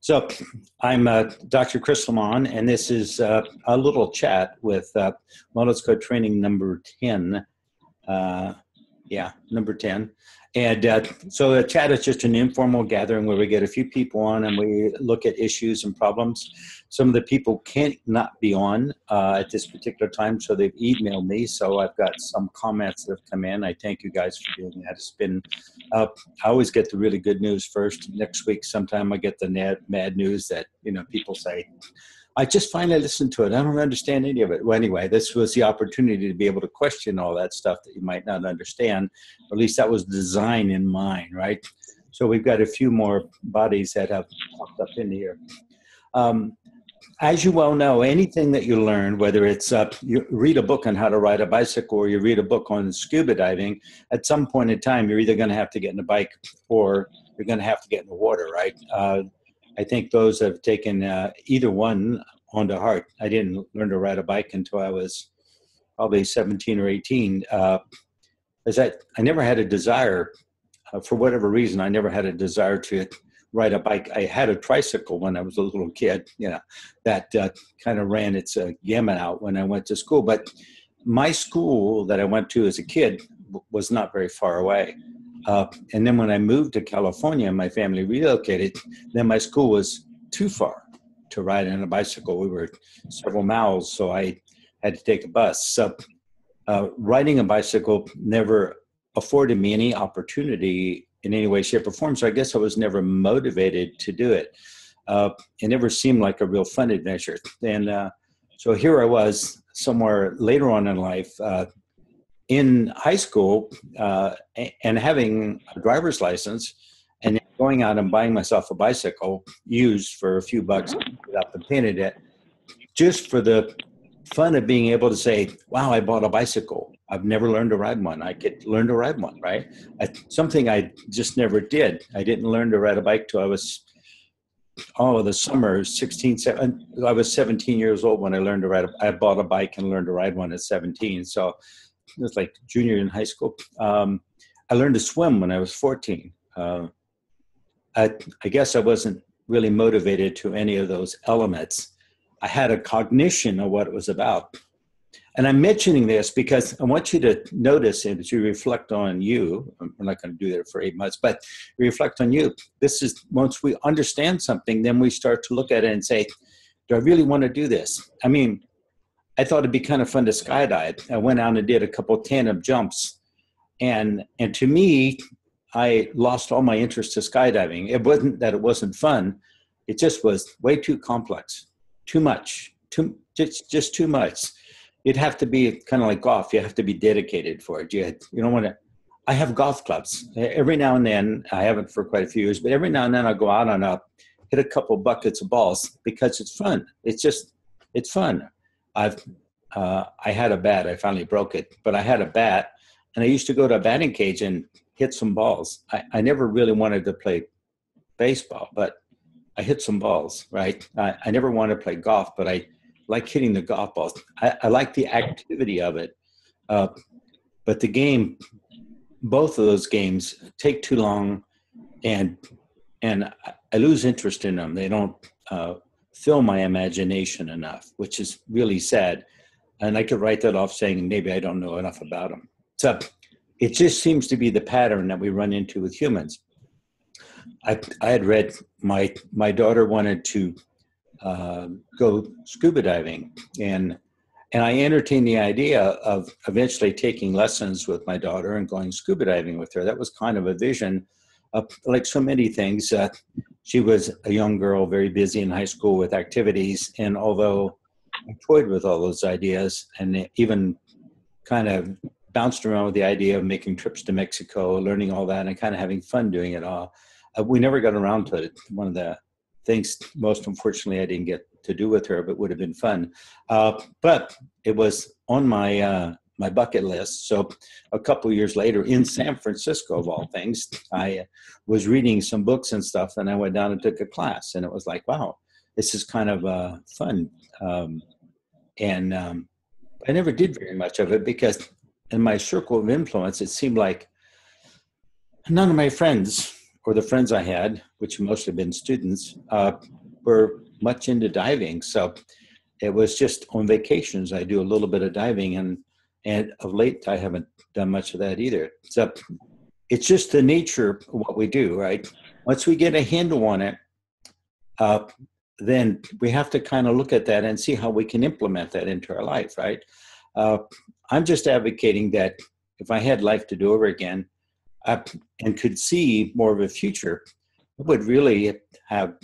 So I'm Dr. Chris Lamont, and this is a little chat with Wellness Code Training number 10. Number 10. And so a chat is just an informal gathering where we get a few people on and we look at issues and problems. Some of the people can't not be on at this particular time, so they've emailed me. So I've got some comments that have come in. I thank you guys for doing that. It's been, I always get the really good news first. Next week, sometime I get the bad news that, people say, I just finally listened to it. I don't understand any of it. Well, anyway, this was the opportunity to be able to question all that stuff that you might not understand, or at least that was the design in mind, right? So we've got a few more bodies that have popped up in here. As you well know, anything that you learn, whether it's you read a book on how to ride a bicycle or you read a book on scuba diving, at some point in time, you're either going to have to get in a bike or you're going to have to get in the water, right? I think those have taken either one onto heart. I didn't learn to ride a bike until I was probably 17 or 18. As I never had a desire, for whatever reason, I never had a desire to ride a bike. I had a tricycle when I was a little kid, that kind of ran its gamut out when I went to school. But my school that I went to as a kid was not very far away. And then when I moved to California, my family relocated, then my school was too far to ride on a bicycle. We were several miles, so I had to take a bus. So riding a bicycle never afforded me any opportunity in any way, shape, or form. So I guess I was never motivated to do it. It never seemed like a real fun adventure. And so here I was somewhere later on in life, in high school and having a driver's license and going out and buying myself a bicycle used for a few bucks without the painted it, just for the fun of being able to say, wow, I bought a bicycle. I've never learned to ride one. I could learn to ride one, right? Something I just never did. I didn't learn to ride a bike till I was, the summer, 16, 17. I was 17 years old when I learned to ride. I bought a bike and learned to ride one at 17. So it was like junior in high school. I learned to swim when I was 14. I guess I wasn't really motivated to any of those elements. I had a cognition of what it was about. And I'm mentioning this because I want you to notice and to reflect on you. We're not going to do that for 8 months, but reflect on you. This is, once we understand something, then we start to look at it and say, do I really want to do this? I mean, I thought it'd be kind of fun to skydive. I went out and did a couple of tandem jumps. And to me, I lost all my interest to skydiving. It wasn't that it wasn't fun. It just was way too complex, too much, just too much. You'd have to be kind of like golf. You have to be dedicated for it. You don't want to. I have golf clubs. Every now and then, I haven't for quite a few years, but every now and then I'll go out and I'll hit a couple buckets of balls because it's fun. It's fun. I had a bat. I finally broke it, but I had a bat, and I used to go to a batting cage and hit some balls. I never really wanted to play baseball, but I hit some balls, right? I never wanted to play golf, but I like hitting the golf balls. I like the activity of it, but the game, both of those games take too long, and I lose interest in them. They don't fill my imagination enough, which is really sad. And I could write that off saying maybe I don't know enough about them. So it just seems to be the pattern that we run into with humans. I had read my daughter wanted to go scuba diving, and I entertained the idea of eventually taking lessons with my daughter and going scuba diving with her. That was kind of a vision. Like so many things, she was a young girl, very busy in high school with activities. And although I toyed with all those ideas and even kind of bounced around with the idea of making trips to Mexico, learning all that, and kind of having fun doing it all, we never got around to it. One of the things, most unfortunately, I didn't get to do with her, but would have been fun. But it was on my bucket list. So a couple of years later in San Francisco, of all things, I was reading some books and stuff, and I went down and took a class, and it was like, wow, this is kind of fun. I never did very much of it because in my circle of influence, it seemed like none of my friends or the friends I had, which mostly been students, were much into diving. So it was just on vacations, I do a little bit of diving, and of late, I haven't done much of that either. So it's just the nature of what we do, right? Once we get a handle on it, uh, then we have to kind of look at that and see how we can implement that into our life, right? Uh, I'm just advocating that if I had life to do over again, and could see more of a future, I would really have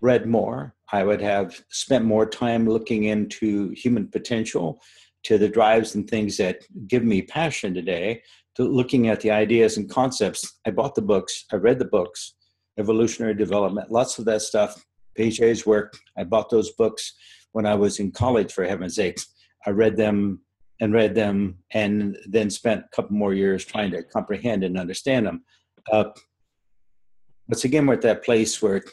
read more. I would have spent more time looking into human potential, to the drives and things that give me passion today, to looking at the ideas and concepts. I bought the books, I read the books, evolutionary development, lots of that stuff, Piaget's work. I bought those books when I was in college, for heaven's sakes. I read them, and then spent a couple more years trying to comprehend and understand them. But again, we're at that place where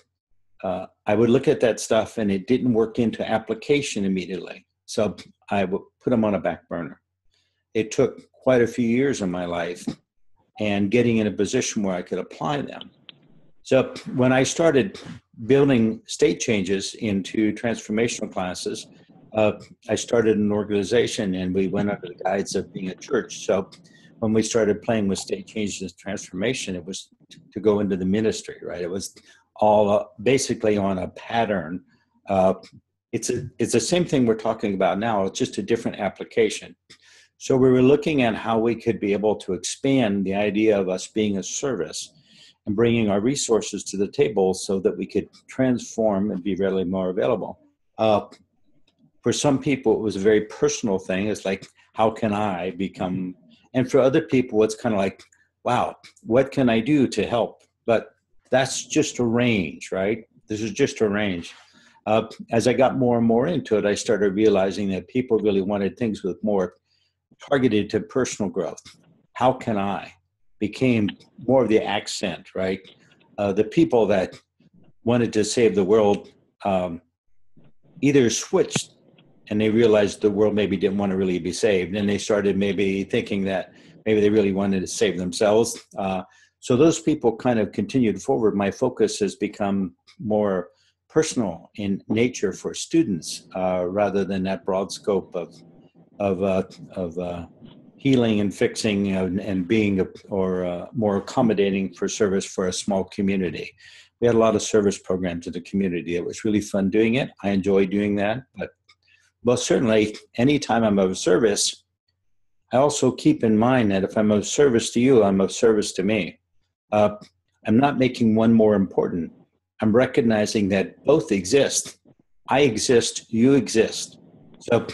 I would look at that stuff and it didn't work into application immediately. So I would put them on a back burner. It took quite a few years in my life and getting in a position where I could apply them. So when I started building state changes into transformational classes, I started an organization and we went under the guise of being a church. So when we started playing with state changes and transformation, it was to go into the ministry, right? It was all basically on a pattern. It's the same thing we're talking about now. It's just a different application. So we were looking at how we could be able to expand the idea of us being a service and bringing our resources to the table so that we could transform and be readily more available. For some people, it was a very personal thing. It's like, how can I become? And for other people, it's kind of like, wow, what can I do to help? But that's just a range, right? This is just a range. As I got more and more into it, I started realizing that people really wanted things with more targeted to personal growth. How can I? Became more of the accent, right? The people that wanted to save the world either switched and they realized the world maybe didn't want to really be saved. And they started maybe thinking that maybe they really wanted to save themselves. So those people kind of continued forward. My focus has become more personal in nature for students rather than that broad scope of healing and fixing and being more accommodating for service for a small community. We had a lot of service programs in the community. It was really fun doing it. I enjoy doing that. But most certainly, anytime I'm of service, I also keep in mind that if I'm of service to you, I'm of service to me. I'm not making one more important. I'm recognizing that both exist. I exist, you exist. So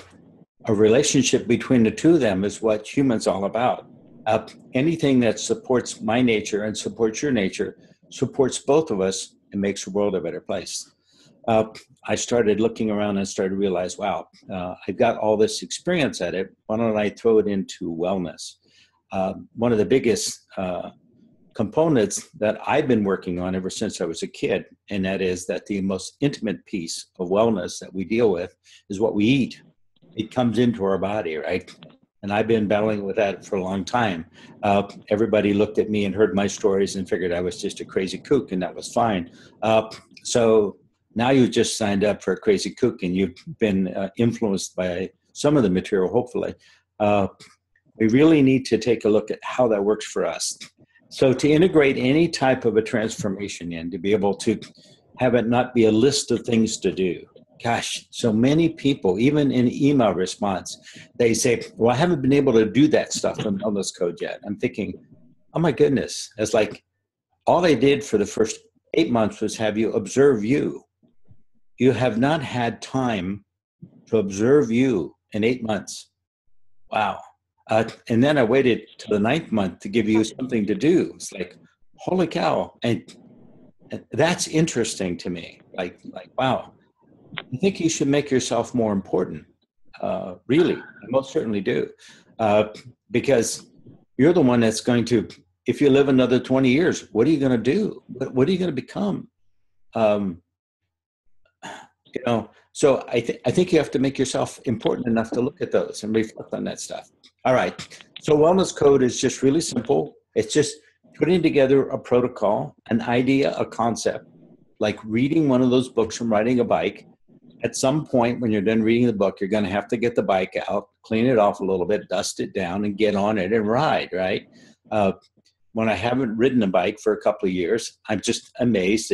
a relationship between the two of them is what humans all about. Anything that supports my nature and supports your nature supports both of us and makes the world a better place. I started looking around and started to realize, wow, I've got all this experience at it. Why don't I throw it into wellness? One of the biggest components that I've been working on ever since I was a kid, and that is that the most intimate piece of wellness that we deal with is what we eat. It comes into our body, right? And I've been battling with that for a long time. Everybody looked at me and heard my stories and figured I was just a crazy kook, and that was fine. So now you just signed up for a crazy kook, and you've been influenced by some of the material, hopefully. We really need to take a look at how that works for us. So to integrate any type of a transformation in, to be able to have it not be a list of things to do. Gosh, so many people, even in email response, they say, well, I haven't been able to do that stuff in wellness code yet. I'm thinking, oh my goodness. It's like all they did for the first 8 months was have you observe you. You have not had time to observe you in 8 months. Wow. And then I waited till the 9th month to give you something to do. It's like, holy cow. And that's interesting to me. Like, wow. I think you should make yourself more important. Really, I most certainly do. Because you're the one that's going to, if you live another 20 years, what are you going to do? What are you going to become? So I think you have to make yourself important enough to look at those and reflect on that stuff. All right. So wellness code is just really simple. It's just putting together a protocol, an idea, a concept, like reading one of those books and riding a bike. At some point when you're done reading the book, you're going to have to get the bike out, clean it off a little bit, dust it down, and get on it and ride, right? Uh, when I haven't ridden a bike for a couple of years, I'm just amazed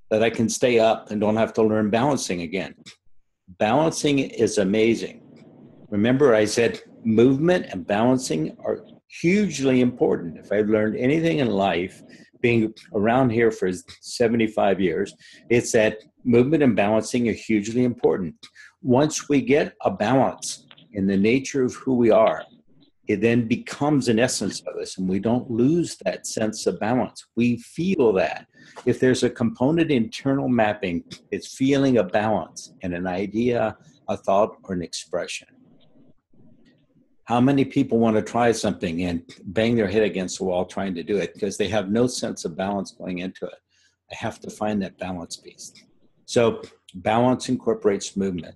that I can stay up and don't have to learn balancing again. Balancing is amazing. Remember, I said movement and balancing are hugely important. If I've learned anything in life, being around here for 75 years, it's that movement and balancing are hugely important. Once we get a balance in the nature of who we are, it then becomes an essence of us, and we don't lose that sense of balance. We feel that. If there's a component internal mapping, it's feeling a balance in an idea, a thought, or an expression. How many people want to try something and bang their head against the wall trying to do it because they have no sense of balance going into it? I have to find that balance piece. So balance incorporates movement.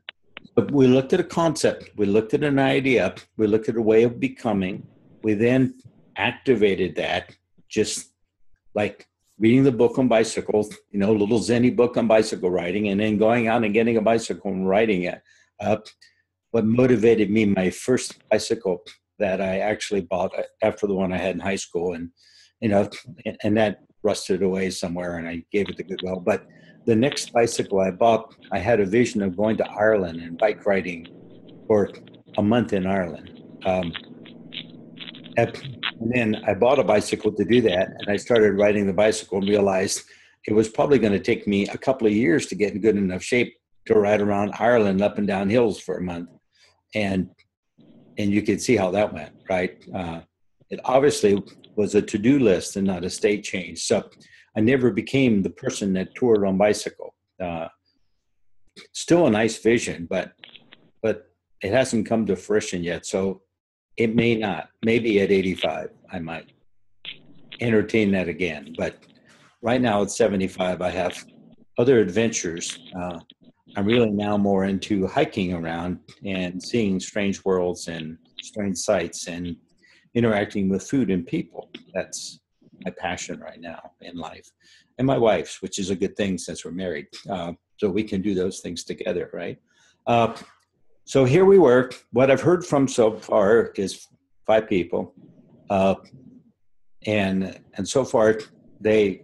But we looked at a concept, we looked at an idea, we looked at a way of becoming. We then activated that, just like reading the book on bicycles, you know, a little Zenny book on bicycle riding, and then going out and getting a bicycle and riding it. What motivated me, my first bicycle that I actually bought after the one I had in high school, and you know, and that rusted away somewhere, and I gave it to Goodwill. But the next bicycle I bought, I had a vision of going to Ireland and bike riding for a month in Ireland. And then I bought a bicycle to do that, and I started riding the bicycle and realized it was probably going to take me a couple of years to get in good enough shape to ride around Ireland up and down hills for a month. And you could see how that went, right? It obviously was a to-do list and not a state change. So I never became the person that toured on bicycle. Still a nice vision, but it hasn't come to fruition yet. So it may not. Maybe at 85, I might entertain that again. But right now at 75, I have other adventures. I'm really now more into hiking around and seeing strange worlds and strange sights and interacting with food and people. That's my passion right now in life. And my wife's, which is a good thing since we're married. So we can do those things together, right? So here we were. What I've heard from so far is 5 people. And so far, they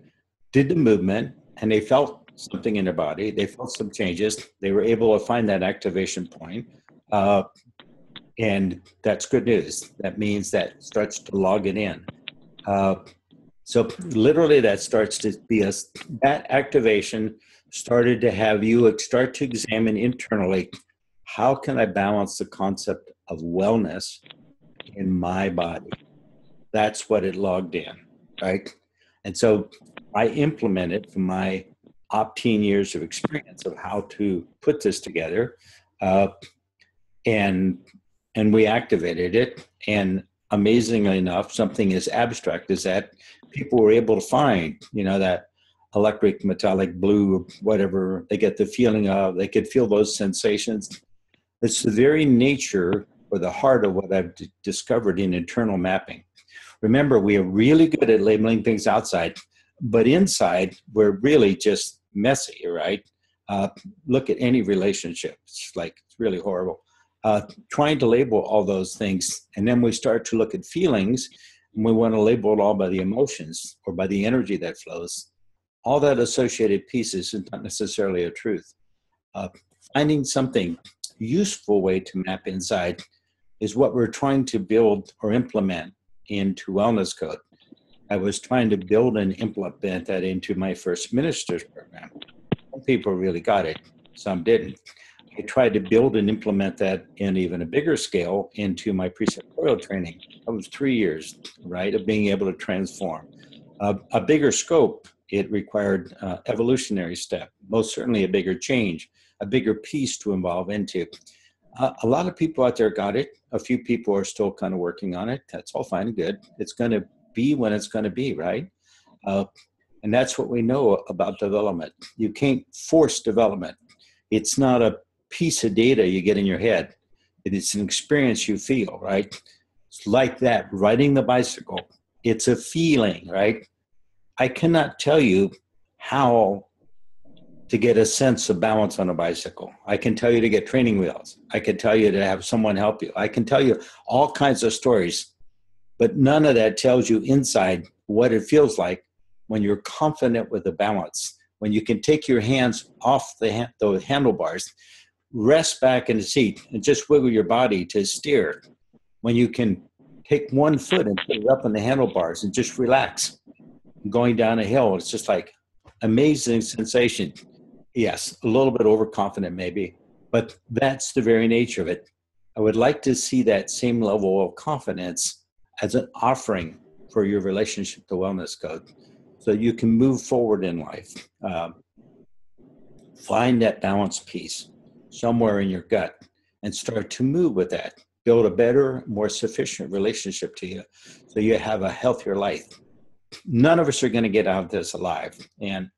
did the movement and they felt something in their body. They felt some changes. They were able to find that activation point. And that's good news. That means that starts to log it in. So literally that starts to be that activation started to have you start to examine internally, how can I balance the concept of wellness in my body? That's what it logged in, right? And so I implemented from my 10 years of experience of how to put this together, and we activated it. And amazingly enough, something as abstract as that, people were able to find, you know, that electric, metallic, blue, whatever they get the feeling of. They could feel those sensations. It's the very nature or the heart of what I've discovered in internal mapping. Remember, we are really good at labeling things outside, but inside, we're really just messy, right? Look at any relationship. It's really horrible. Trying to label all those things, and then we start to look at feelings, and we want to label it all by the emotions or by the energy that flows. All that associated pieces is not necessarily a truth. Finding something useful way to map inside is what we're trying to build or implement into Wellness Code. I was trying to build and implement that into my first minister's program. Some people really got it, some didn't. I tried to build and implement that in even a bigger scale into my preceptorial training. That was 3 years, right, of being able to transform. A bigger scope, it required evolutionary step, most certainly a bigger change, a bigger piece to evolve into. A lot of people out there got it. A few people are still kind of working on it. That's all fine and good. It's going to be when it's going to be, right? And that's what we know about development. You can't force development. It's not a piece of data you get in your head. It's an experience you feel, right? It's like that, riding the bicycle. It's a feeling, right? I cannot tell you how to get a sense of balance on a bicycle. I can tell you to get training wheels. I can tell you to have someone help you. I can tell you all kinds of stories, but none of that tells you inside what it feels like when you're confident with the balance, when you can take your hands off the handlebars, rest back in the seat, and just wiggle your body to steer. When you can take one foot and put it up on the handlebars and just relax. Going down a hill, it's just like amazing sensation. Yes, a little bit overconfident maybe, but that's the very nature of it. I would like to see that same level of confidence as an offering for your relationship to wellness code, so you can move forward in life. Find that balance piece somewhere in your gut and start to move with that. Build a better, more sufficient relationship to you so you have a healthier life. None of us are going to get out of this alive. And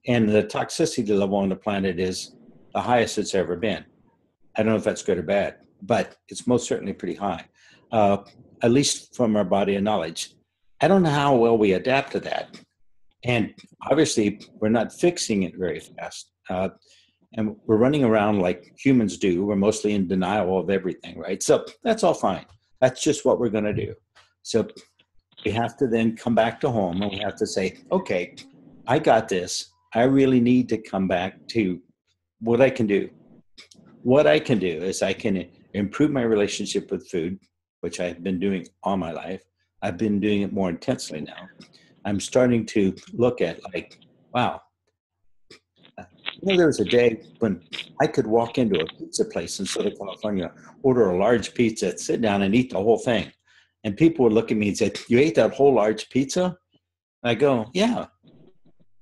the toxicity level on the planet is the highest it's ever been. I don't know if that's good or bad, but it's most certainly pretty high, at least from our body of knowledge. I don't know how well we adapt to that. And obviously, we're not fixing it very fast. And we're running around like humans do. We're mostly in denial of everything, right? So that's all fine. That's just what we're going to do. So we have to then come back to home and we have to say, okay, I got this. I really need to come back to what I can do. What I can do is I can improve my relationship with food, which I've been doing all my life. I've been doing it more intensely now. I'm starting to look at like, wow, there was a day when I could walk into a pizza place in Southern California, order a large pizza, sit down and eat the whole thing. And people would look at me and say, you ate that whole large pizza? I go, yeah.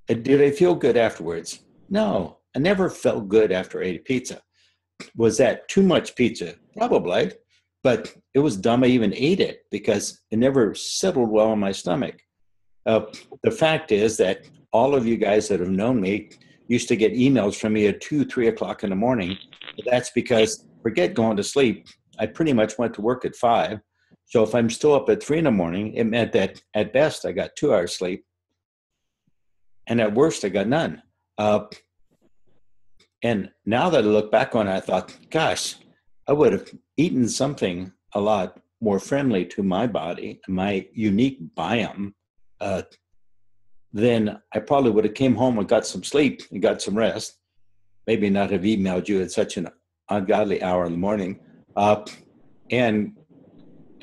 Did I feel good afterwards? No, I never felt good after I ate a pizza. Was that too much pizza? Probably, but it was dumb I even ate it because it never settled well in my stomach. The fact is that all of you guys that have known me used to get emails from me at 2, 3 o'clock in the morning. That's because, forget going to sleep, I pretty much went to work at 5. So if I'm still up at 3 in the morning, it meant that at best I got 2 hours sleep. And at worst, I got none. And now that I look back on it, I thought, gosh, I would have eaten something a lot more friendly to my body, my unique biome, then I probably would have came home and got some sleep and got some rest. Maybe not have emailed you at such an ungodly hour in the morning, and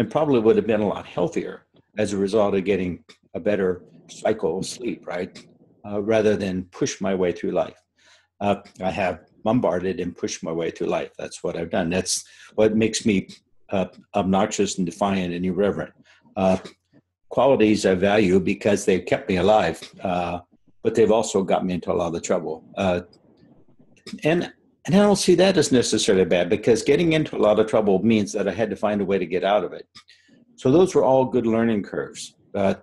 probably would have been a lot healthier as a result of getting a better cycle of sleep, right? Rather than push my way through life. I have bombarded and pushed my way through life. That's what I've done. That's what makes me obnoxious and defiant and irreverent. Qualities I value because they've kept me alive, but they've also got me into a lot of trouble. And I don't see that as necessarily bad because getting into a lot of trouble means that I had to find a way to get out of it. So those were all good learning curves. Could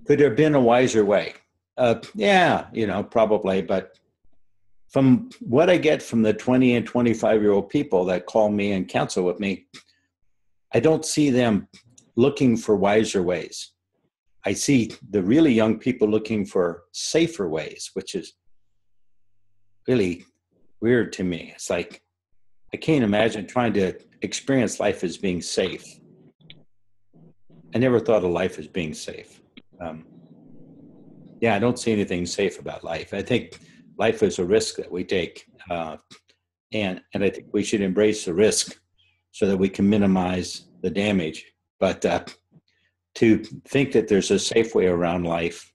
there have been a wiser way? Yeah, probably. But from what I get from the 20 and 25-year-old people that call me and counsel with me, I don't see them looking for wiser ways. I see the really young people looking for safer ways, which is really weird to me. It's like, I can't imagine trying to experience life as being safe. I never thought of life as being safe. I don't see anything safe about life. I think life is a risk that we take. And I think we should embrace the risk so that we can minimize the damage. But to think that there's a safe way around life,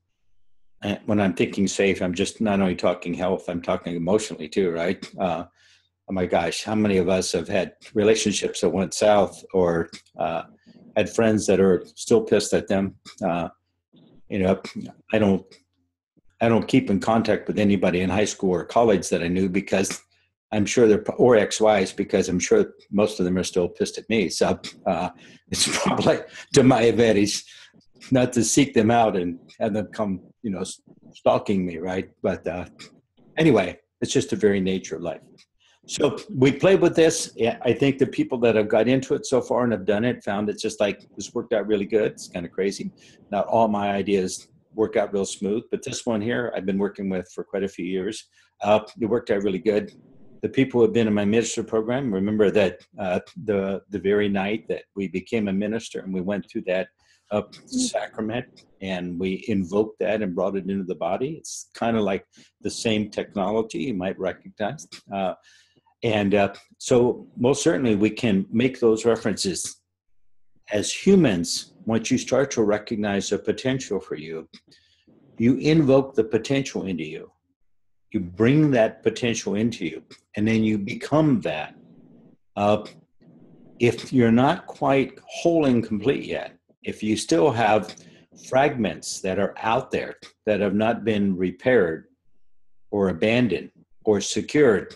when I'm thinking safe, I'm just not only talking health, I'm talking emotionally too, right? Oh my gosh, how many of us have had relationships that went south or had friends that are still pissed at them? I don't keep in contact with anybody in high school or college that I knew because I'm sure or ex-wives, because I'm sure most of them are still pissed at me. So it's probably to my advantage not to seek them out and have them come, stalking me, right? But anyway, it's just the very nature of life. So we played with this. Yeah, I think the people that have got into it so far and have done it found it's just like, this worked out really good. It's kind of crazy. Not all my ideas work out real smooth, but this one here I've been working with for quite a few years. It worked out really good. The people who have been in my minister program remember that the very night that we became a minister and we went through that sacrament and we invoked that and brought it into the body. It's kind of like the same technology you might recognize. So most certainly we can make those references. As humans, once you start to recognize the potential for you, you invoke the potential into you. You bring that potential into you, and then you become that. If you're not quite whole and complete yet, if you still have fragments that are out there that have not been repaired or abandoned or secured,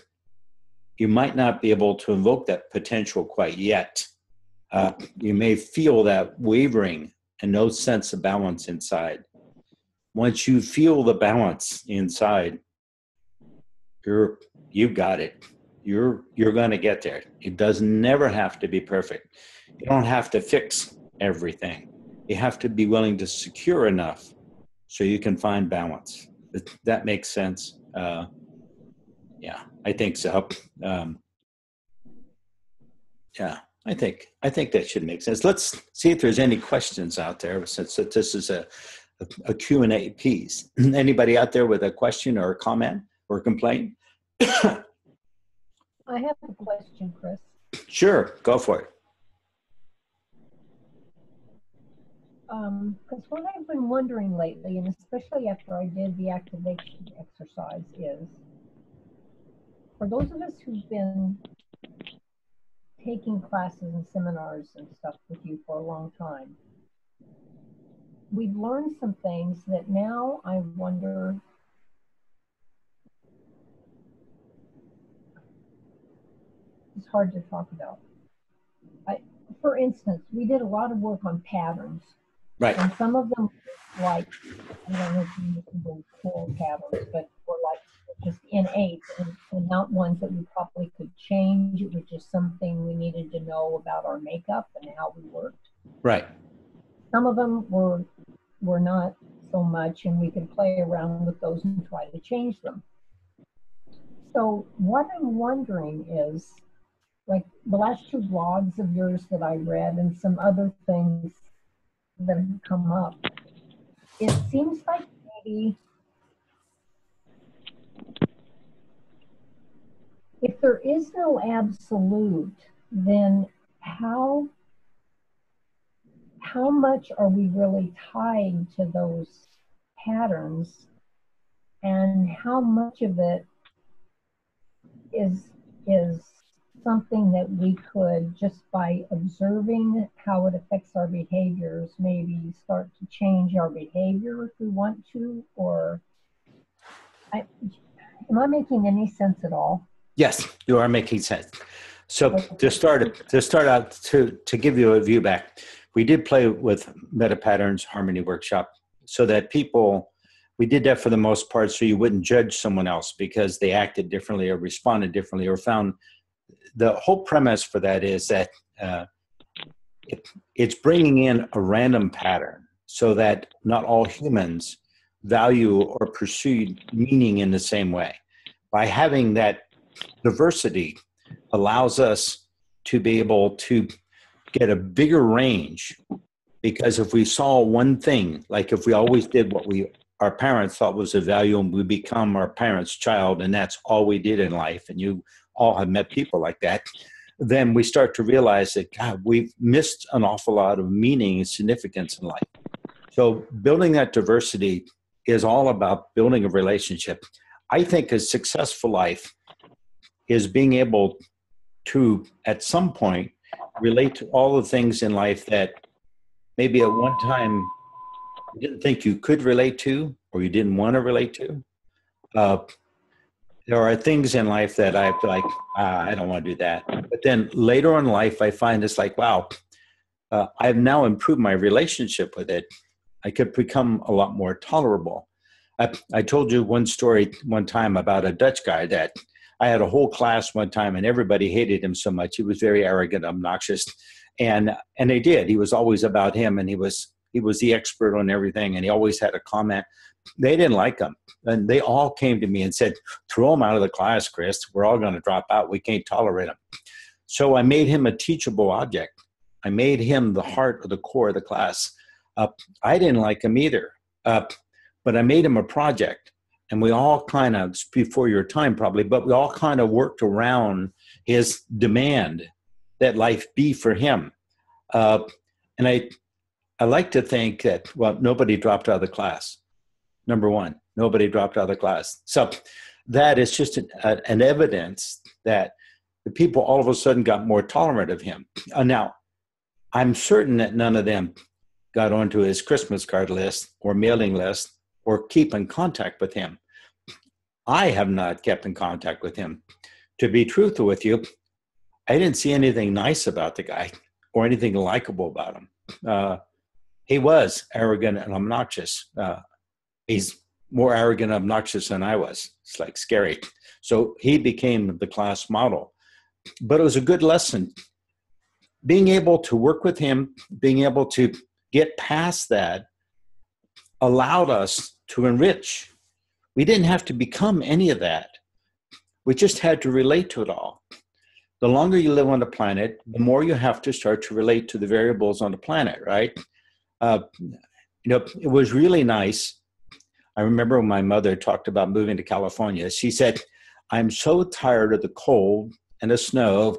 you might not be able to invoke that potential quite yet. You may feel that wavering and no sense of balance inside. Once you feel the balance inside, you've got it. You're going to get there. It does never have to be perfect. You don't have to fix everything. You have to be willing to secure enough so you can find balance. That makes sense. Yeah, I think so. Yeah, I think that should make sense. Let's see if there's any questions out there, since this is a Q&A piece. Anybody out there with a question or a comment or a complaint? I have a question, Chris. Sure, go for it. Because what I've been wondering lately, and especially after I did the activation exercise, is for those of us who've been taking classes and seminars and stuff with you for a long time, we've learned some things that now I wonder, it's hard to talk about. For instance, we did a lot of work on patterns. Right. And some of them were like, I don't know if you use the word core patterns, but were like just innate and not ones that we probably could change. It was just something we needed to know about our makeup and how we worked. Right. Some of them were not so much, and we could play around with those and try to change them. So what I'm wondering is, like the last 2 blogs of yours that I read and some other things that have come up, it seems like maybe if there is no absolute, then how much are we really tied to those patterns, and how much of it is something that we could, just by observing how it affects our behaviors, maybe start to change our behavior if we want to? Or am I making any sense at all? Yes, you are making sense. So to start out, to give you a view back, we did play with Meta Patterns Harmony Workshop so that we did that for the most part so you wouldn't judge someone else because they acted differently or responded differently or found. The whole premise for that is that it's bringing in a random pattern so that not all humans value or pursue meaning in the same way. By having that diversity allows us to be able to get a bigger range, because if we saw one thing, like if we always did what our parents thought was a value and we become our parents' child and that's all we did in life, and you all have met people like that, then we start to realize that, God, we've missed an awful lot of meaning and significance in life. So building that diversity is all about building a relationship. I think a successful life is being able to, at some point, relate to all the things in life that maybe at one time you didn't think you could relate to or you didn't want to relate to. There are things in life that I feel like, I don't want to do that. But then later on in life, I find it's like, wow, I've now improved my relationship with it. I could become a lot more tolerable. I told you one story one time about a Dutch guy that I had a whole class one time, and everybody hated him so much. He was very arrogant, obnoxious, and they did. He was always about him, and he was the expert on everything, and he always had a comment. They didn't like him, and they all came to me and said, "Throw him out of the class, Chris. We're all going to drop out. We can't tolerate him." So I made him a teachable object. I made him the heart of the core of the class. I didn't like him either, but I made him a project. And we all kind of, before your time probably, but we all kind of worked around his demand that life be for him. And I like to think that, well, nobody dropped out of the class. Number one, nobody dropped out of the class. So that is just an evidence that the people all of a sudden got more tolerant of him. Now, I'm certain that none of them got onto his Christmas card list or mailing list or keep in contact with him. I have not kept in contact with him. To be truthful with you, I didn't see anything nice about the guy or anything likable about him. He was arrogant and obnoxious. He's more arrogant and obnoxious than I was. It's like scary. So he became the class model. But it was a good lesson. Being able to work with him, being able to get past that, allowed us to enrich. We didn't have to become any of that. We just had to relate to it all. The longer you live on the planet, the more you have to start to relate to the variables on the planet, right? It was really nice. I remember when my mother talked about moving to California. She said, "I'm so tired of the cold and the snow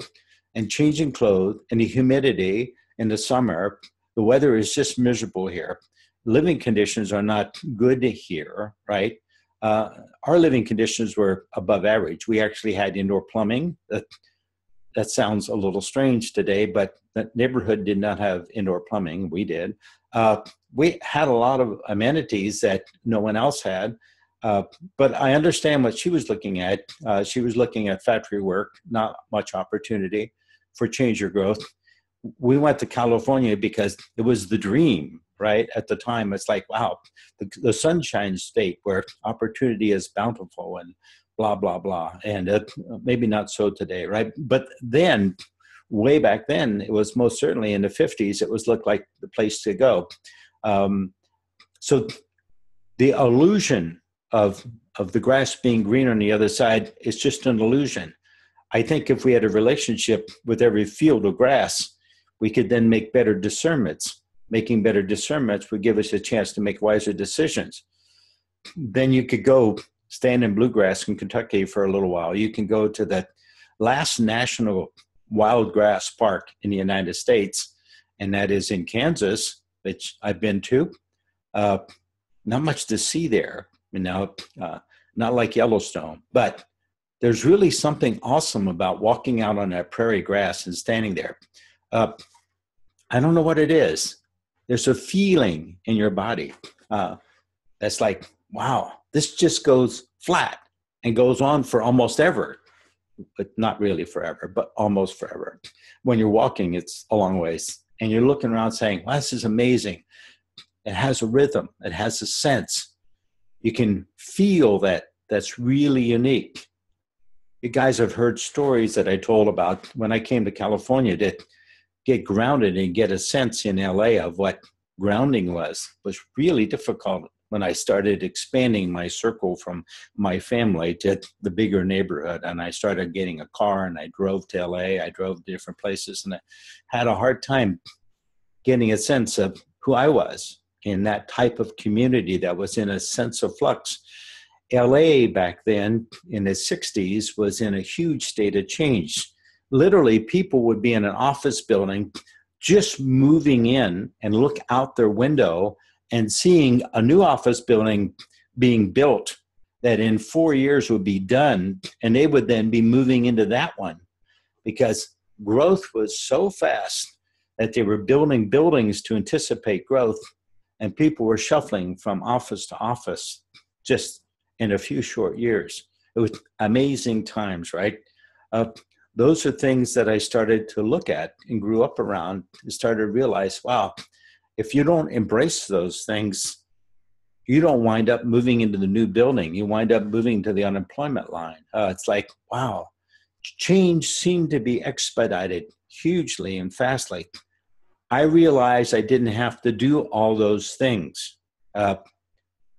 and changing clothes and the humidity in the summer. The weather is just miserable here. Living conditions are not good here, right? Our living conditions were above average. We actually had indoor plumbing. That sounds a little strange today, but the neighborhood did not have indoor plumbing. We did. We had a lot of amenities that no one else had. But I understand what she was looking at. She was looking at factory work, not much opportunity for change or growth. We went to California because it was the dream, right? At the time, it's like, wow, the sunshine state where opportunity is bountiful and blah, blah, blah. And maybe not so today, right? But then, way back then, it was most certainly in the 50s, it was looked like the place to go. So the illusion of the grass being green on the other side is just an illusion. I think if we had a relationship with every field of grass, we could then make better discernments. Making better discernments would give us a chance to make wiser decisions. Then you could go stand in bluegrass in Kentucky for a little while. You can go to the last national wild grass park in the United States, and that is in Kansas, which I've been to. Not much to see there, not like Yellowstone, but there's really something awesome about walking out on that prairie grass and standing there. I don't know what it is. There's a feeling in your body that's like, wow, this just goes flat and goes on for almost ever, but not really forever, but almost forever. When you're walking, it's a long ways, and you're looking around saying, wow, this is amazing. It has a rhythm. It has a sense. You can feel that that's really unique. You guys have heard stories that I told about when I came to California to get grounded and get a sense in LA of what grounding was really difficult when I started expanding my circle from my family to the bigger neighborhood. And I started getting a car and I drove to LA. I drove to different places and I had a hard time getting a sense of who I was in that type of community that was in a sense of flux. LA back then in the 60s was in a huge state of change. Literally, people would be in an office building just moving in and look out their window and seeing a new office building being built that in 4 years would be done, and they would then be moving into that one because growth was so fast that they were building buildings to anticipate growth, and people were shuffling from office to office just in a few short years. It was amazing times, right? Those are things that I started to look at and grew up around and started to realize, wow, if you don't embrace those things, you don't wind up moving into the new building. You wind up moving to the unemployment line. It's like, wow, change seemed to be expedited hugely and fastly. I realized I didn't have to do all those things. I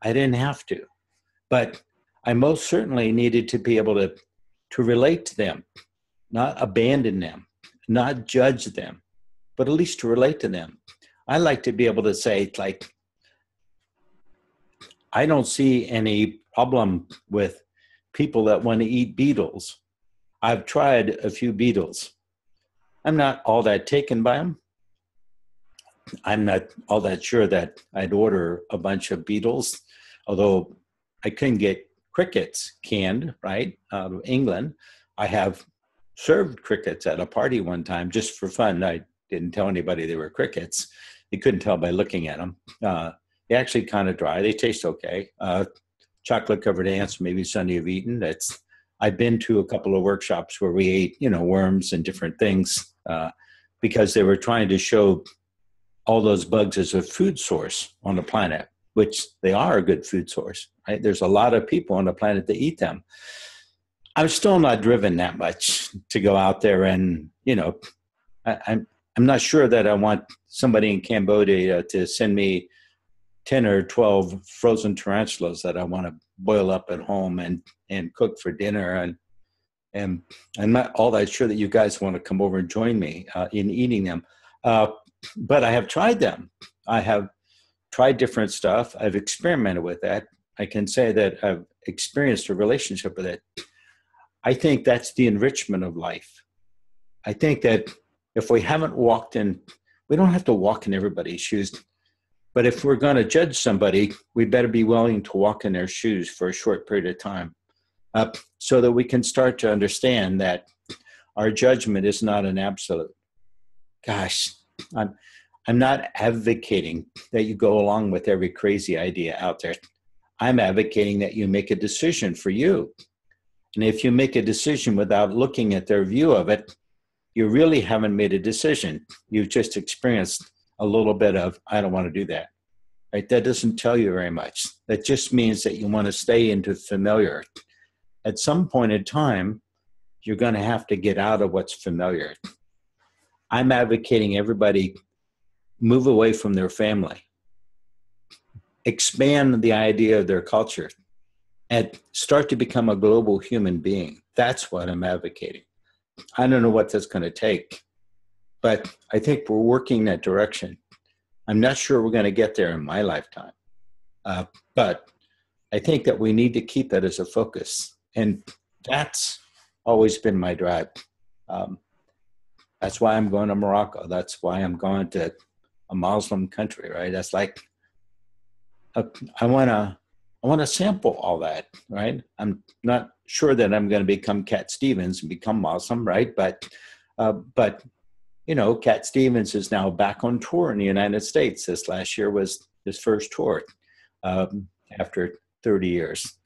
didn't have to, but I most certainly needed to be able to relate to them, not abandon them, not judge them, but at least to relate to them. I like to be able to say, like, I don't see any problem with people that want to eat beetles. I've tried a few beetles. I'm not all that taken by them. I'm not all that sure that I'd order a bunch of beetles, although I couldn't get crickets canned, right, out of England. I have served crickets at a party one time just for fun. I didn't tell anybody they were crickets. You couldn't tell by looking at them. They actually kind of dry. They taste okay. Chocolate-covered ants, maybe some you've eaten. I've been to a couple of workshops where we ate, worms and different things because they were trying to show all those bugs as a food source on the planet, which they are a good food source, right? There's a lot of people on the planet that eat them. I'm still not driven that much to go out there and, I'm not sure that I want somebody in Cambodia to send me 10 or 12 frozen tarantulas that I want to boil up at home and cook for dinner. And I'm not all that sure that you guys want to come over and join me in eating them. But I have tried them. I have tried different stuff. I've experimented with that. I can say that I've experienced a relationship with it. I think that's the enrichment of life. I think that if we haven't walked in, we don't have to walk in everybody's shoes. But if we're going to judge somebody, we better be willing to walk in their shoes for a short period of time so that we can start to understand that our judgment is not an absolute. Gosh, I'm not advocating that you go along with every crazy idea out there. I'm advocating that you make a decision for you. And if you make a decision without looking at their view of it, you really haven't made a decision. You've just experienced a little bit of, I don't want to do that. Right? That doesn't tell you very much. That just means that you want to stay into familiar. At some point in time, you're going to have to get out of what's familiar. I'm advocating everybody move away from their family, expand the idea of their culture, and start to become a global human being. That's what I'm advocating. I don't know what that's going to take, but I think we're working in that direction. I'm not sure we're going to get there in my lifetime, but I think that we need to keep that as a focus. And that's always been my drive. That's why I'm going to Morocco. That's why I'm going to a Muslim country, right? That's like, I want to sample all that, right? I'm not sure that I'm going to become Cat Stevens and become Muslim, right? But Cat Stevens is now back on tour in the United States. This last year was his first tour after 30 years.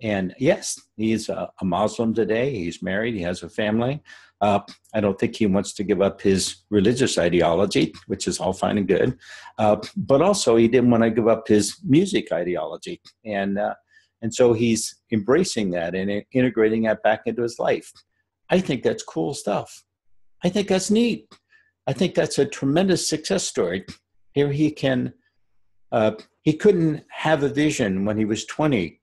And yes, he's a Muslim today. He's married. He has a family. I don't think he wants to give up his religious ideology, which is all fine and good. But also he didn't want to give up his music ideology. And so he's embracing that and integrating that back into his life. I think that's cool stuff. I think that's neat. I think that's a tremendous success story. Here he couldn't have a vision when he was 20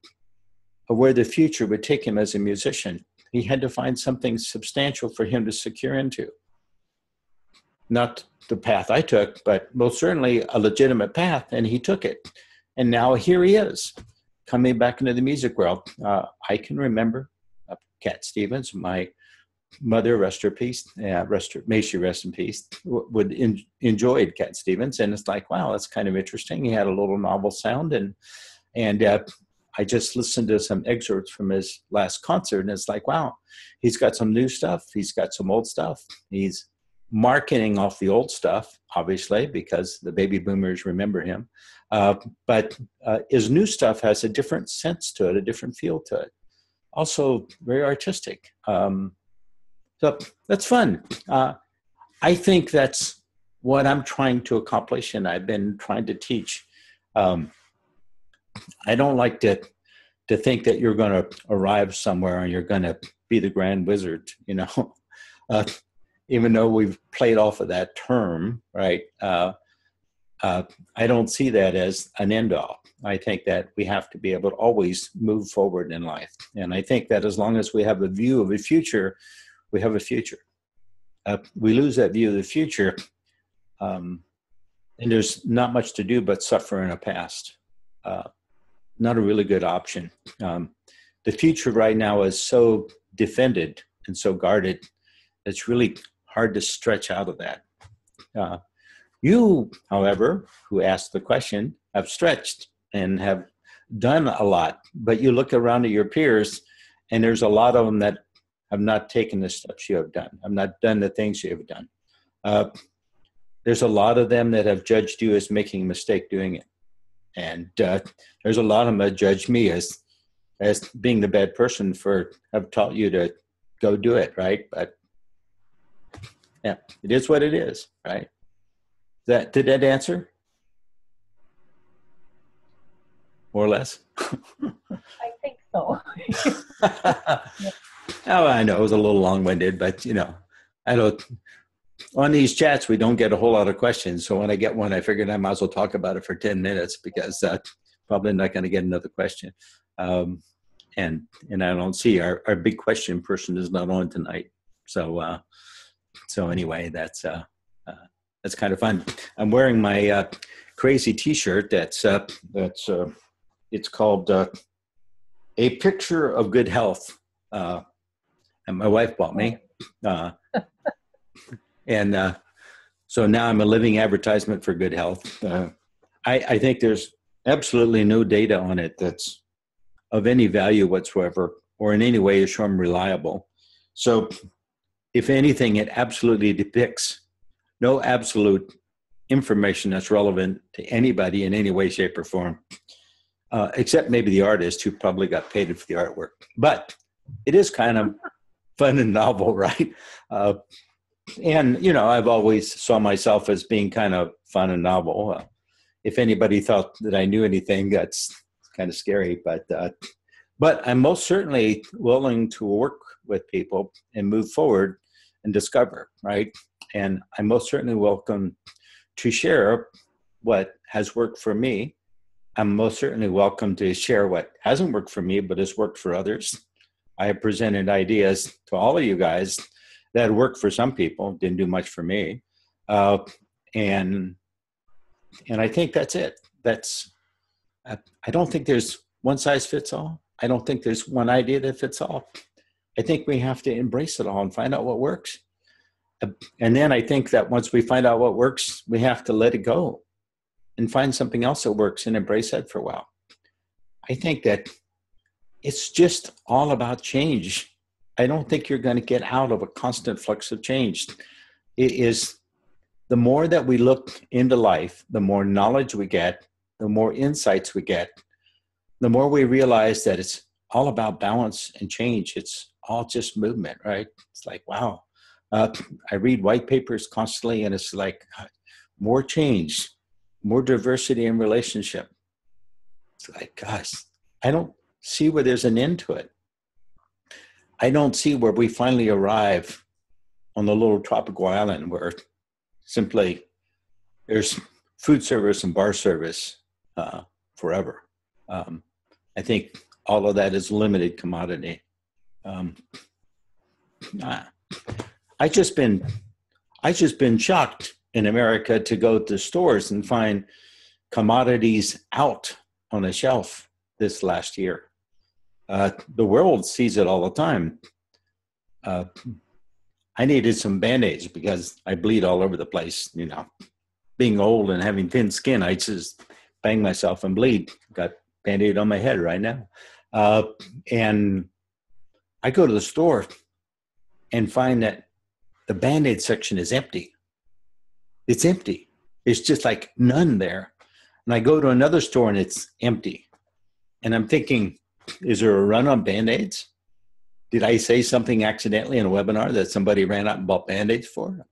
of where the future would take him as a musician. He had to find something substantial for him to secure into. Not the path I took, but most certainly a legitimate path, and he took it. And now here he is, coming back into the music world. I can remember Cat Stevens, my mother, rest her peace, may she rest in peace, enjoyed Cat Stevens. And it's like, wow, that's kind of interesting. He had a little novel sound, and I just listened to some excerpts from his last concert, and it's like, wow, he's got some new stuff. He's got some old stuff. He's marketing off the old stuff, obviously, because the baby boomers remember him. But his new stuff has a different sense to it, a different feel to it. Also very artistic. So that's fun. I think that's what I'm trying to accomplish, and I've been trying to teach. I don't like to think that you're going to arrive somewhere and you're going to be the grand wizard, you know, even though we've played off of that term, right? I don't see that as an end all. I think that we have to be able to always move forward in life. And I think that as long as we have a view of a future, we have a future. We lose that view of the future, and there's not much to do but suffer in the past. Not a really good option. The future right now is so defended and so guarded, it's really hard to stretch out of that. You, however, who asked the question, have stretched and have done a lot, but you look around at your peers and there's a lot of them that have not taken the steps you have done, have not done the things you have done. There's a lot of them that have judged you as making a mistake doing it. And there's a lot of them that judge me as being the bad person for have taught you to go do it, right? But yeah, it is what it is, right? Did that answer? More or less? I think so. Oh, I know it was a little long-winded, but you know, I don't. On these chats, we don't get a whole lot of questions. So when I get one, I figured I might as well talk about it for 10 minutes because probably not going to get another question. And I don't see our big question person is not on tonight. So anyway, that's kind of fun. I'm wearing my crazy T-shirt. It's called A Picture of Good Health. And my wife bought me. And so now I'm a living advertisement for good health. I think there's absolutely no data on it that's of any value whatsoever or in any way is shown reliable. So if anything, it absolutely depicts no absolute information that's relevant to anybody in any way, shape, or form, except maybe the artist who probably got paid for the artwork. But it is kind of fun and novel, right? And, you know, I've always saw myself as being kind of fun and novel. If anybody thought that I knew anything, that's kind of scary. But I'm most certainly willing to work with people and move forward and discover, right? And I'm most certainly welcome to share what has worked for me. I'm most certainly welcome to share what hasn't worked for me, but has worked for others. I have presented ideas to all of you guys that worked for some people, didn't do much for me. And I think that's it. I don't think there's one size fits all. I don't think there's one idea that fits all. I think we have to embrace it all and find out what works. And then I think that once we find out what works, we have to let it go and find something else that works and embrace that for a while. I think that it's just all about change. I don't think you're going to get out of a constant flux of change. It is the more that we look into life, the more knowledge we get, the more insights we get, the more we realize that it's all about balance and change. It's all just movement, right? It's like, wow. I read white papers constantly, and it's like more change, more diversity in relationship. It's like, gosh, I don't see where there's an end to it. I don't see where we finally arrive on the little tropical island where simply there's food service and bar service forever. I think all of that is limited commodity. I just been shocked in America to go to stores and find commodities out on a shelf this last year. The world sees it all the time. I needed some Band-Aids because I bleed all over the place. You know, being old and having thin skin, I just bang myself and bleed. Got Band-Aid on my head right now. And I go to the store and find that the Band-Aid section is empty. It's empty. It's just like none there. And I go to another store and it's empty. And I'm thinking, is there a run on Band-Aids? Did I say something accidentally in a webinar that somebody ran out and bought Band-Aids for?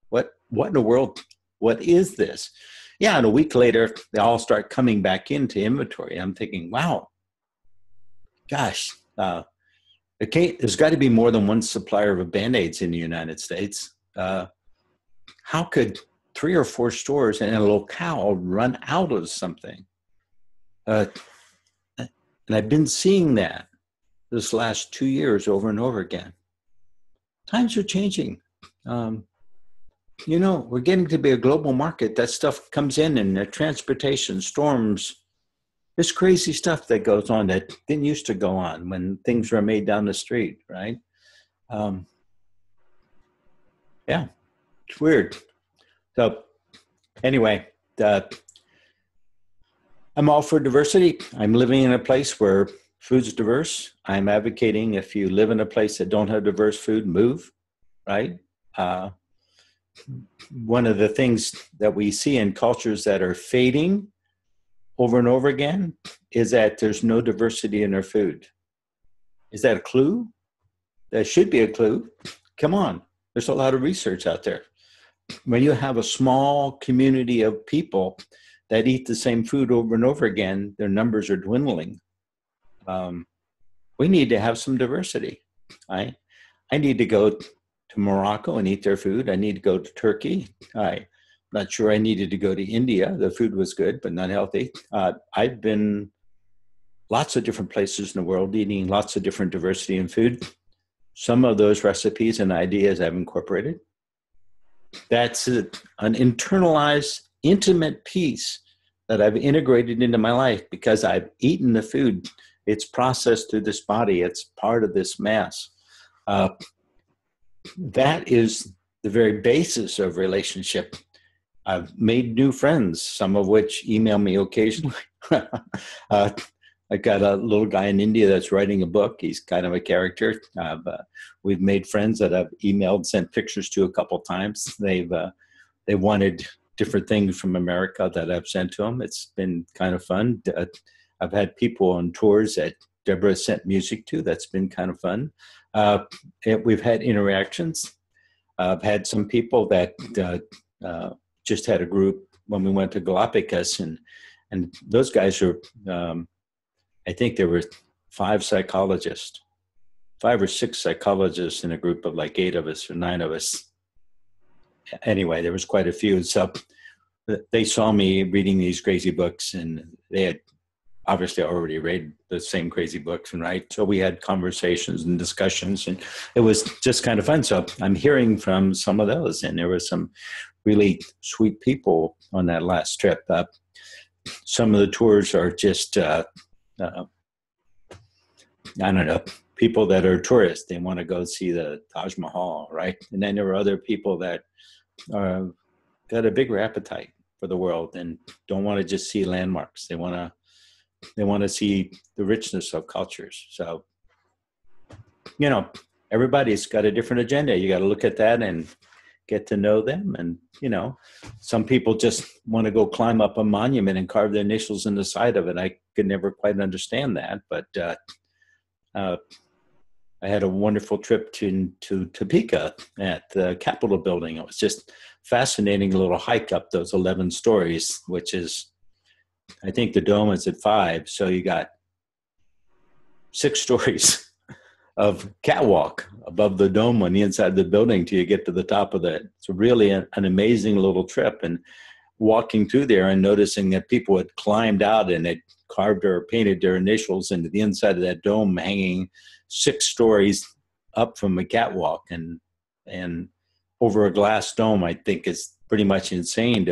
What in the world? What is this? Yeah, and a week later, they all start coming back into inventory. I'm thinking, wow, gosh, there's got to be more than one supplier of Band-Aids in the United States. How could 3 or 4 stores in a locale run out of something? And I've been seeing that this last 2 years over and over again. Times are changing. We're getting to be a global market. That stuff comes in transportation, storms, this crazy stuff that goes on that didn't used to go on when things were made down the street, right? Yeah, it's weird. So anyway, I'm all for diversity. I'm living in a place where food's diverse. I'm advocating if you live in a place that don't have diverse food, move, right? One of the things that we see in cultures that are fading over and over again is that there's no diversity in their food. Is that a clue? That should be a clue. Come on, there's a lot of research out there. When you have a small community of people that eat the same food over and over again, their numbers are dwindling. We need to have some diversity. I need to go to Morocco and eat their food. I need to go to Turkey. I'm not sure I needed to go to India. The food was good, but not healthy. I've been lots of different places in the world eating lots of different diversity in food. Some of those recipes and ideas I've incorporated. That's an internalized, intimate piece that I've integrated into my life because I've eaten the food. It's processed through this body. It's part of this mass. That is the very basis of relationship. I've made new friends, some of which email me occasionally. I got a little guy in India that's writing a book. He's kind of a character. We've made friends that I've emailed, sent pictures to a couple times. They wanted different things from America that I've sent to them. It's been kind of fun. I've had people on tours that Deborah sent music to. That's been kind of fun. We've had interactions. I've had some people that just had a group when we went to Galapagos, and those guys are, I think there were 5 psychologists, 5 or 6 psychologists in a group of like 8 of us or 9 of us. Anyway, there was quite a few. So they saw me reading these crazy books, and they had obviously already read the same crazy books, right? So we had conversations and discussions, and it was just kind of fun. So I'm hearing from some of those, and there were some really sweet people on that last trip. Some of the tours are just, I don't know, people that are tourists. They want to go see the Taj Mahal, right? And then there are other people that got a bigger appetite for the world and don't want to just see landmarks. They want to see the richness of cultures. So, everybody's got a different agenda. You got to look at that and get to know them. And, some people just want to go climb up a monument and carve their initials in the side of it. I could never quite understand that. But I had a wonderful trip to Topeka at the Capitol building. It was just fascinating little hike up those 11 stories, which is, I think the dome is at 5. So you got 6 stories of catwalk above the dome on the inside of the building till you get to the top of that. It's really an amazing little trip. And walking through there and noticing that people had climbed out and had carved or painted their initials into the inside of that dome, hanging 6 stories up from a catwalk and over a glass dome, I think is pretty much insane.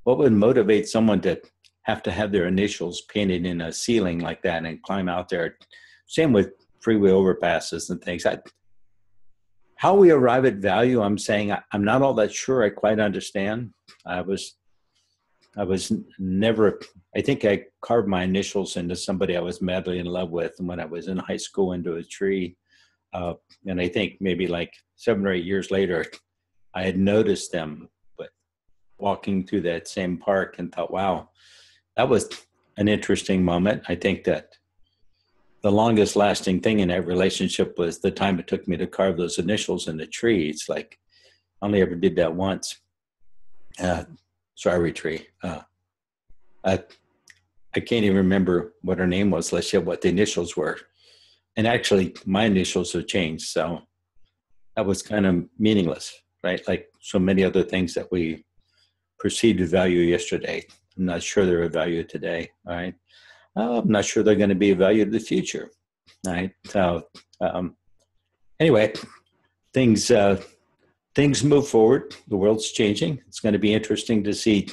What would motivate someone to have their initials painted in a ceiling like that and climb out there? Same with freeway overpasses and things. How we arrive at value, I'm saying I'm not all that sure I quite understand. I was never, I think I carved my initials into somebody I was madly in love with when I was in high school into a tree. And I think maybe like 7 or 8 years later, I had noticed them, but walking through that same park and thought, wow, that was an interesting moment. I think that the longest lasting thing in that relationship was the time it took me to carve those initials in the tree. It's like I only ever did that once. Sorry, Tree. I can't even remember what her name was. Let's see what the initials were. And actually, my initials have changed, so that was kind of meaningless, right? Like so many other things that we perceived of value yesterday. I'm not sure they're of value today, all right? I'm not sure they're going to be of value in the future, all right? So anyway, things move forward. The world's changing. It's going to be interesting to see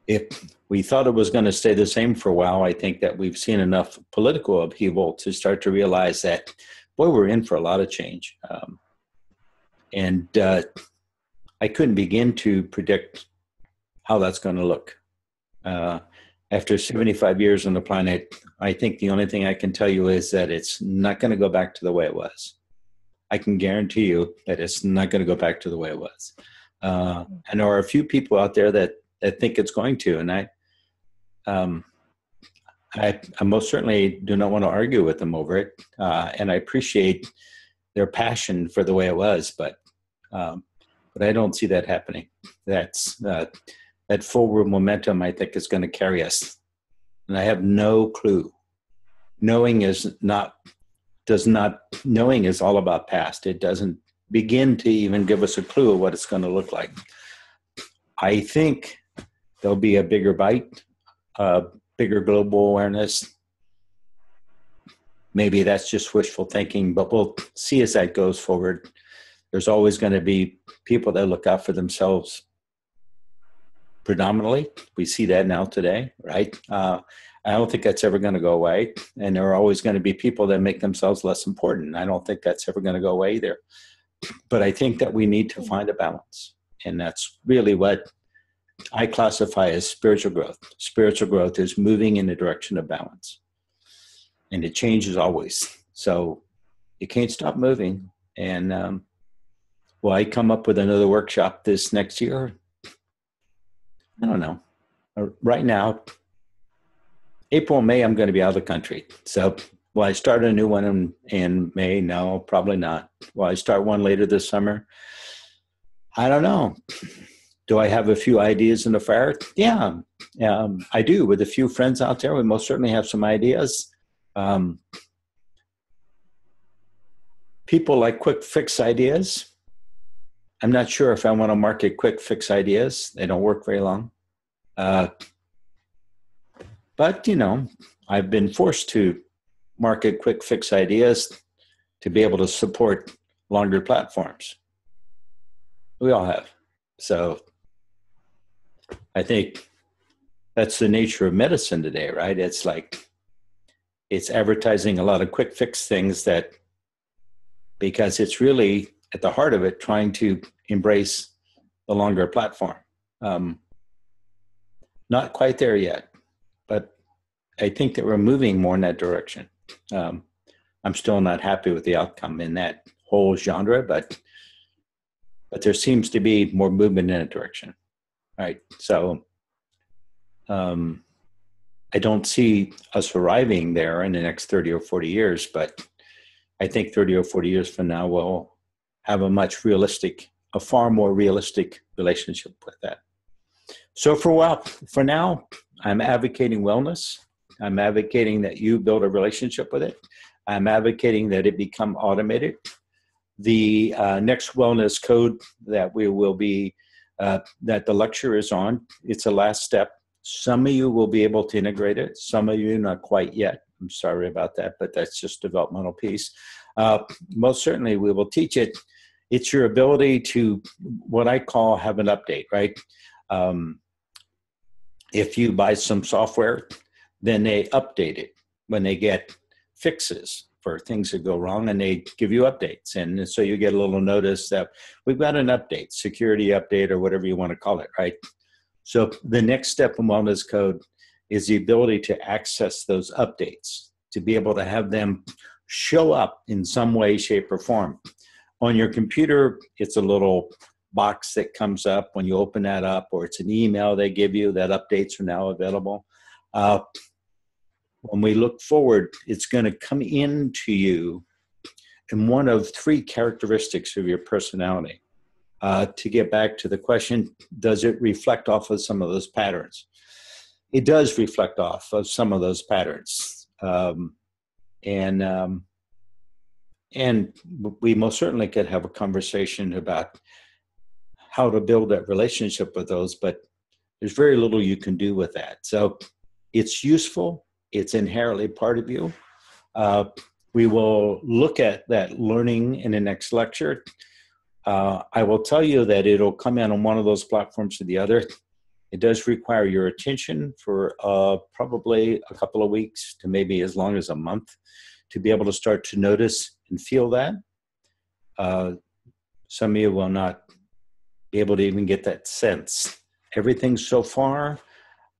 if we thought it was going to stay the same for a while. I think that we've seen enough political upheaval to start to realize that, boy, we're in for a lot of change. And I couldn't begin to predict how that's going to look. After 75 years on the planet, I think the only thing I can tell you is that it's not going to go back to the way it was. I can guarantee you that it's not going to go back to the way it was. And there are a few people out there that think it's going to, and I most certainly do not want to argue with them over it. And I appreciate their passion for the way it was, but I don't see that happening. That's that forward momentum, I think, is going to carry us. And I have no clue. Knowing is all about past. It doesn't begin to even give us a clue of what it's going to look like. I think there'll be a bigger bite, bigger global awareness. Maybe that's just wishful thinking, but we'll see as that goes forward. There's always going to be people that look out for themselves predominantly. We see that now today, right? I don't think that's ever going to go away. And there are always going to be people that make themselves less important. I don't think that's ever going to go away either. But I think that we need to find a balance. And that's really what I classify as spiritual growth. Spiritual growth is moving in the direction of balance. And it changes always. So you can't stop moving. And will I come up with another workshop this next year? I don't know. Right now, April and May, I'm going to be out of the country. So will I start a new one in May? No, probably not. Will I start one later this summer? I don't know. Do I have a few ideas in the fire? Yeah, I do. With a few friends out there, we most certainly have some ideas. People like quick fix ideas. I'm not sure if I want to market quick fix ideas. They don't work very long. But, I've been forced to market quick fix ideas to be able to support longer platforms. We all have. So I think that's the nature of medicine today, right? It's like, it's advertising a lot of quick fix things because it's really at the heart of it, trying to embrace the longer platform. Not quite there yet, but I think that we're moving more in that direction. I'm still not happy with the outcome in that whole genre, but there seems to be more movement in that direction, right? So I don't see us arriving there in the next 30 or 40 years, but I think 30 or 40 years from now, we'll have a far more realistic relationship with that. So for now, I'm advocating wellness. I'm advocating that you build a relationship with it. I'm advocating that it become automated. The next wellness code that we will be, that the lecture is on, it's a last step. Some of you will be able to integrate it. Some of you not quite yet. I'm sorry about that, but that's just a developmental piece. Most certainly we will teach it. It's your ability to, what I call, have an update, right? If you buy some software, then they update it when they get fixes for things that go wrong, and they give you updates. And so you get a little notice that we've got an update, security update, or whatever you want to call it, right? So the next step in Wellness Code is the ability to access those updates, to be able to have them show up in some way, shape, or form. On your computer, it's a little box that comes up when you open that up, or it's an email they give you that updates are now available. When we look forward, it's going to come into you in one of three characteristics of your personality. To get back to the question, does it reflect off of some of those patterns? It does reflect off of some of those patterns. And we most certainly could have a conversation about how to build that relationship with those, but there's very little you can do with that. So it's useful. It's inherently part of you. We will look at that learning in the next lecture. I will tell you that it'll come in on one of those platforms or the other. It does require your attention for probably a couple of weeks to maybe as long as a month to be able to start to notice and feel that. Some of you will not be able to even get that sense. Everything so far,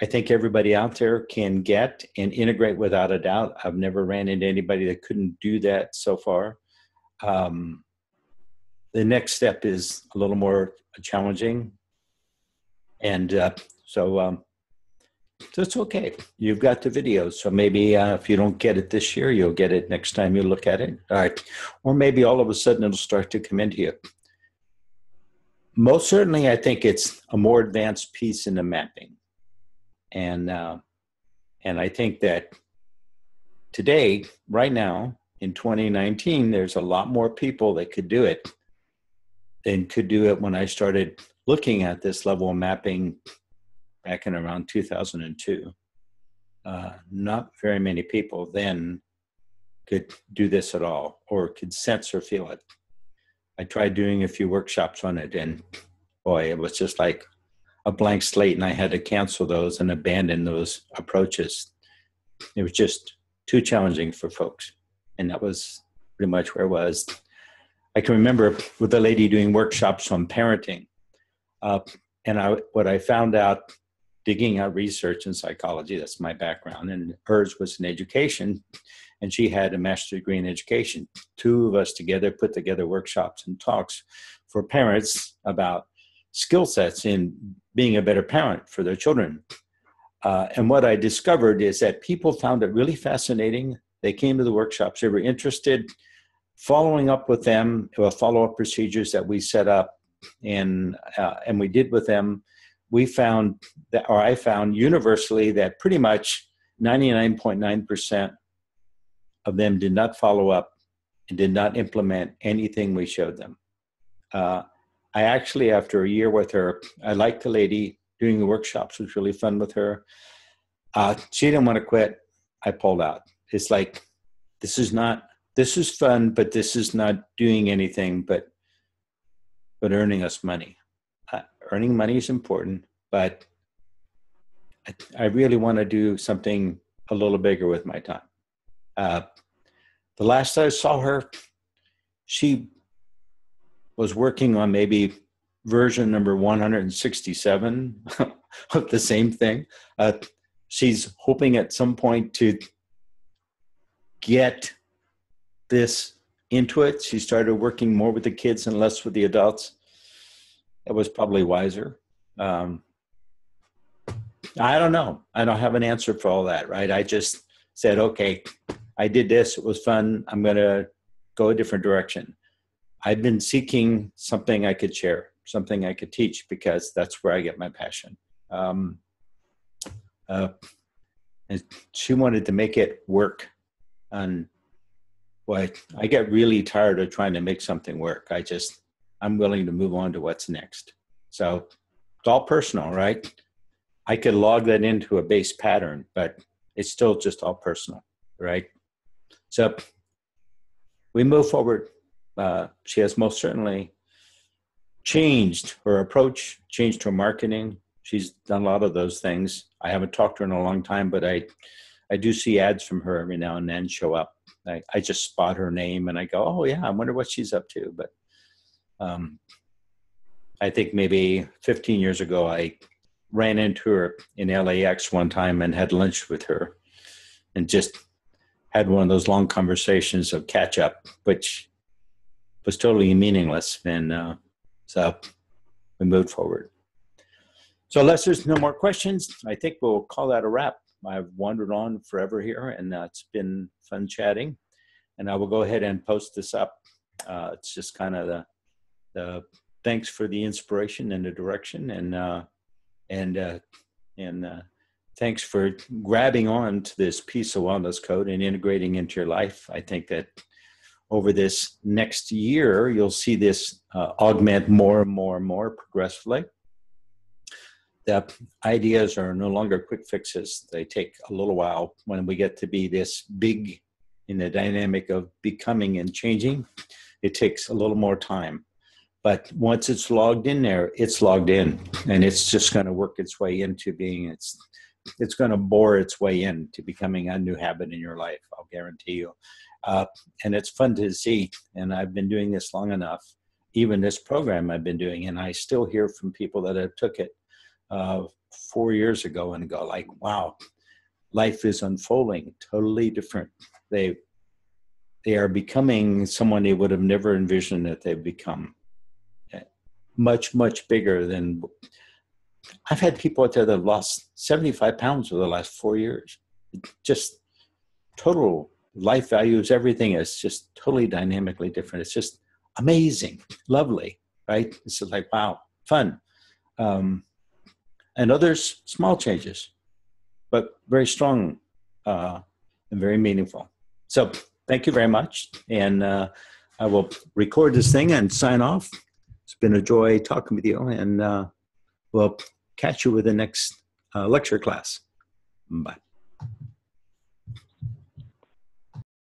I think everybody out there can get and integrate without a doubt. I've never ran into anybody that couldn't do that so far. The next step is a little more challenging. And so it's okay. You've got the videos. So maybe if you don't get it this year, you'll get it next time you look at it. All right. Or maybe all of a sudden it'll start to come into you. Most certainly, I think it's a more advanced piece in the mapping. And I think that today, right now, in 2019, there's a lot more people that could do it than could do it when I started looking at this level of mapping back in around 2002. Not very many people then could do this at all or could sense or feel it. I tried doing a few workshops on it, and boy, it was just like a blank slate, and I had to cancel those and abandon those approaches. It was just too challenging for folks. And that was pretty much where I was. I can remember with a lady doing workshops on parenting. What I found out, digging out research in psychology, that's my background, and hers was in education, and she had a master's degree in education. Two of us together put together workshops and talks for parents about skill sets in being a better parent for their children. And what I discovered is that people found it really fascinating. They came to the workshops, they were interested, following up with them, follow-up procedures that we set up and we did with them. We found that, or I found universally, that pretty much 99.9% of them did not follow up and did not implement anything we showed them. I actually, after a year with her, I liked the lady. Doing the workshops was really fun with her. She didn't want to quit. I pulled out. It's like, this is fun, but this is not doing anything but earning us money. Earning money is important, but I really want to do something a little bigger with my time. The last I saw her, she was working on maybe version number 167 of the same thing. She's hoping at some point to get this into it. She started working more with the kids and less with the adults. It was probably wiser. I don't know. I don't have an answer for all that, right? I just said, okay, I did this. It was fun. I'm going to go a different direction. I've been seeking something I could share, something I could teach, because that's where I get my passion. And she wanted to make it work. And boy, I get really tired of trying to make something work. I'm willing to move on to what's next. So it's all personal, right? I could log that into a base pattern, but it's still just all personal, right? So we move forward. She has most certainly changed her approach, changed her marketing. She's done a lot of those things. I haven't talked to her in a long time, but I do see ads from her every now and then show up. I just spot her name and I go, oh yeah, I wonder what she's up to. But I think maybe 15 years ago, I ran into her in LAX one time and had lunch with her and just had one of those long conversations of catch up, which was totally meaningless. And so we moved forward. So unless there's no more questions, I think we'll call that a wrap. I've wandered on forever here, and it's been fun chatting. And I will go ahead and post this up. It's just kind of the thanks for the inspiration and the direction, and thanks for grabbing on to this piece of wellness code and integrating into your life. I think that over this next year, you'll see this augment more and more and more progressively. The ideas are no longer quick fixes. They take a little while. When we get to be this big in the dynamic of becoming and changing, it takes a little more time. But once it's logged in there, it's logged in, and it's just going to work its way into being, it's going to bore its way into becoming a new habit in your life, I'll guarantee you. And it's fun to see, and I've been doing this long enough, even this program I've been doing, and I still hear from people that have took it 4 years ago and go like, wow, life is unfolding totally different. They are becoming someone they would have never envisioned that they've become. Much, much bigger than, I've had people out there that have lost 75 pounds over the last 4 years. Just total life values, everything is just totally dynamically different. It's just amazing, lovely, right? It's just like, wow, fun. And others, small changes, but very strong and very meaningful. So thank you very much. And I will record this thing and sign off. It's been a joy talking with you, and we'll catch you with the next lecture class. Bye.